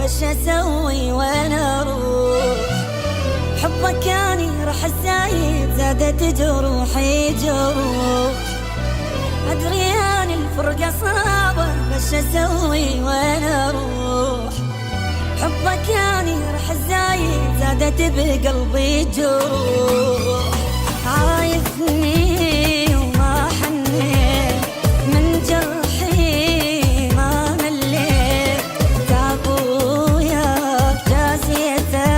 وش اسوي وين اروح؟ حبك كان يرح الزايد زادت جروحي جروح. ادري ان الفرقة صعبة وش اسوي وين اروح؟ حبك كان يرح الزايد زادت بقلبي جروح. عايزني وما حنيت من جرحي ما مليت. تعب وياك جازيته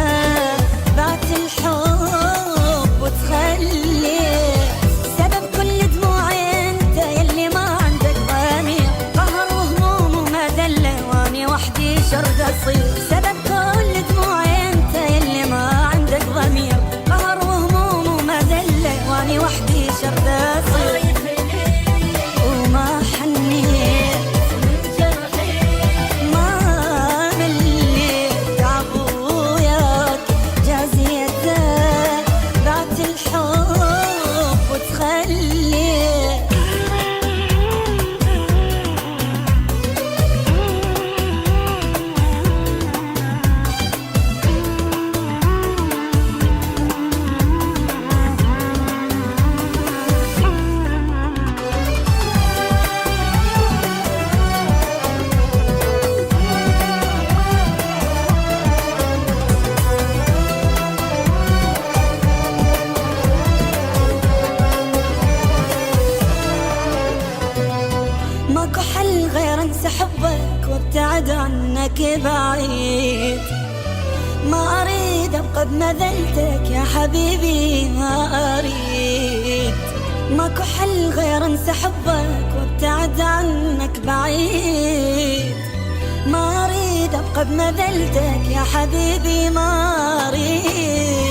بات الحب وتخليت. سبب كل دموعي انت يلي ما عندك ضمير. قهر وهموم ومذلة واني وحدي شرد اصير. سبب كل دموعي انت يلي ما عندك ضمير. قهر وهموم ومذلة واني وحدي شرد اصير. وما حنيت من جرحي ما مليت. تعب وياك جازيته بعت الحب وتخليت. ماكو حل غير انسى حبك وابتعد عنك بعيد. ما اريد ابقى بمذلتك يا حبيبي ما اريد. ماكو حل غير انسى حبك وابتعد عنك بعيد. ما اريد ابقى بمذلتك يا حبيبي ما اريد.